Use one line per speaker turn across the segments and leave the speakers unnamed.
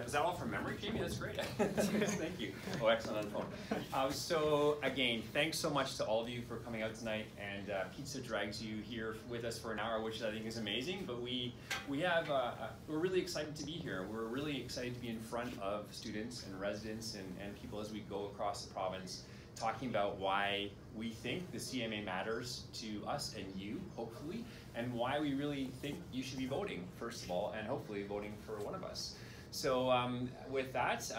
Was that all from memory, Jamie? That's great. Thank you. Oh, excellent on the phone. So again, thanks so much to all of you for coming out tonight. And pizza drags you here with us for an hour, which I think is amazing. But we're really excited to be here. We're really excited to be in front of students and residents and people as we go across the province, talking about why we think the CMA matters to us and you, hopefully, and why we really think you should be voting, first of all, and hopefully voting for one of us. So with that,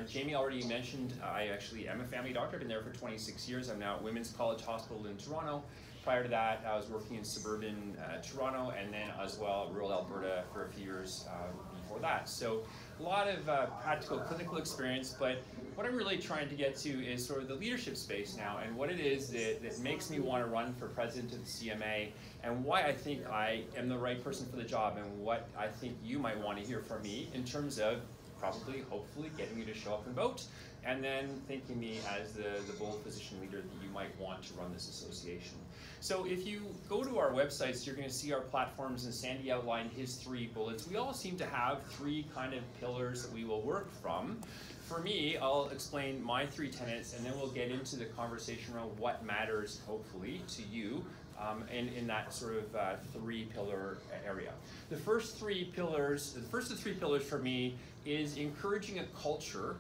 Jamie already mentioned I actually am a family doctor. I've been there for 26 years. I'm now at Women's College Hospital in Toronto. Prior to that, I was working in suburban Toronto and then as well rural Alberta for a few years before that. So a lot of practical clinical experience, but what I'm really trying to get to is sort of the leadership space now and what it is that makes me want to run for president of the CMA and why I think I am the right person for the job and what I think you might want to hear from me in terms of probably, hopefully, getting you to show up and vote, and then thinking me as the bold position leader that you might want to run this association. So if you go to our websites, you're going to see our platforms, and Sandy outlined his 3 bullets. We all seem to have 3 kind of pillars that we will work from. For me, I'll explain my 3 tenets, and then we'll get into the conversation around what matters, hopefully, to you in that sort of 3-pillar area. The first of the 3 pillars for me is encouraging a culture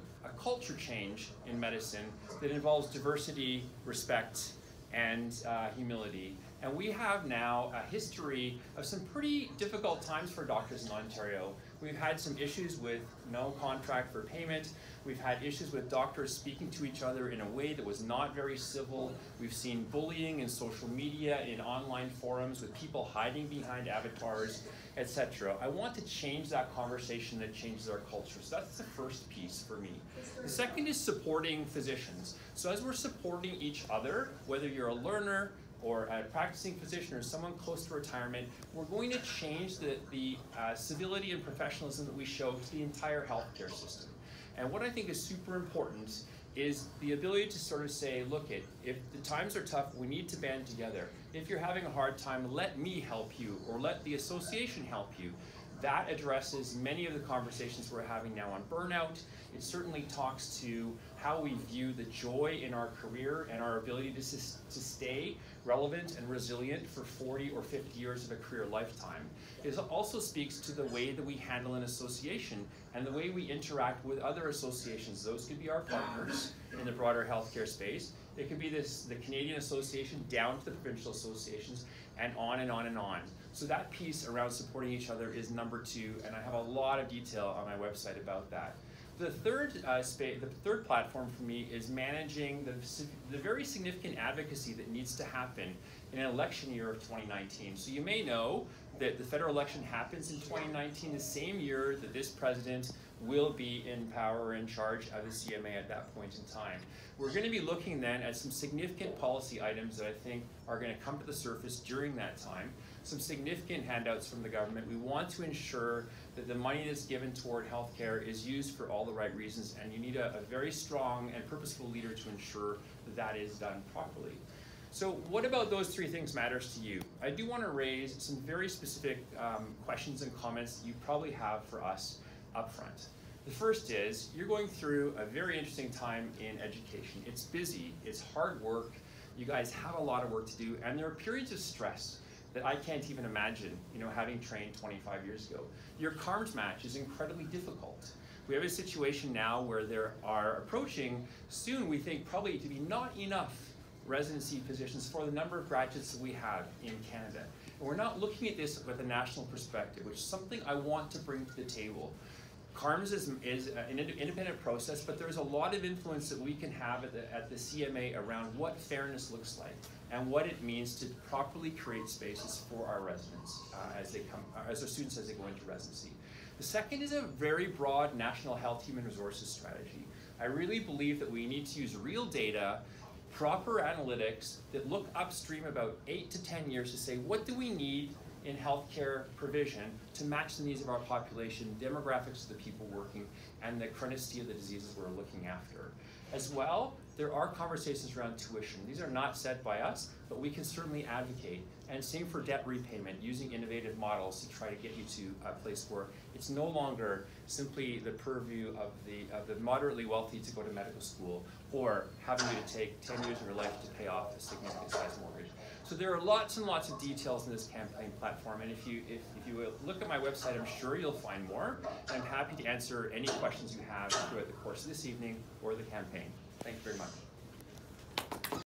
change in medicine that involves diversity, respect, and humility. And we have now a history of some pretty difficult times for doctors in Ontario. We've had some issues with no contract for payment. We've had issues with doctors speaking to each other in a way that was not very civil. We've seen bullying in social media, in online forums, with people hiding behind avatars, etc. I want to change that conversation that changes our culture. So that's the first piece for me. The second is supporting physicians. So as we're supporting each other, whether you're a learner, or a practicing physician or someone close to retirement, we're going to change the civility and professionalism that we show to the entire healthcare system. And what I think is super important is the ability to sort of say, look, if the times are tough, we need to band together. If you're having a hard time, let me help you, or let the association help you. That addresses many of the conversations we're having now on burnout. It certainly talks to how we view the joy in our career and our ability to stay relevant and resilient for 40 or 50 years of a career lifetime. It also speaks to the way that we handle an association and the way we interact with other associations. Those could be our partners in the broader healthcare space. It could be the Canadian Association down to the provincial associations, and on and on and on. So that piece around supporting each other is number 2, and I have a lot of detail on my website about that. The third platform for me is managing the very significant advocacy that needs to happen in an election year of 2019. So you may know that the federal election happens in 2019, the same year that this president will be in power or in charge of the CMA at that point in time. We're going to be looking then at some significant policy items that I think are going to come to the surface during that time. Some significant handouts from the government. We want to ensure that the money that's given toward healthcare is used for all the right reasons, and you need a very strong and purposeful leader to ensure that that is done properly. So what about those 3 things matters to you? I do want to raise some very specific questions and comments that you probably have for us up front. The first is, you're going through a very interesting time in education. It's busy, it's hard work, you guys have a lot of work to do, and there are periods of stress that I can't even imagine, having trained 25 years ago. Your CARMS match is incredibly difficult. We have a situation now where there are approaching, soon we think probably to be not enough residency positions for the number of graduates that we have in Canada. And we're not looking at this with a national perspective, which is something I want to bring to the table. CARMS is an independent process, but there's a lot of influence that we can have at the CMA around what fairness looks like and what it means to properly create spaces for our residents as our students as they go into residency. The second is a very broad national health human resources strategy. I really believe that we need to use real data, proper analytics that look upstream about 8 to 10 years to say, what do we need in healthcare provision to match the needs of our population, demographics of the people working, and the chronicity of the diseases we're looking after. As well, there are conversations around tuition. These are not set by us, but we can certainly advocate. And same for debt repayment, using innovative models to try to get you to a place where it's no longer simply the purview of the moderately wealthy to go to medical school, or having you to take 10 years of your life to pay off a significant size mortgage. So there are lots and lots of details in this campaign platform, and if you look at my website, I'm sure you'll find more. And I'm happy to answer any questions you have throughout the course of this evening or the campaign. Thank you very much.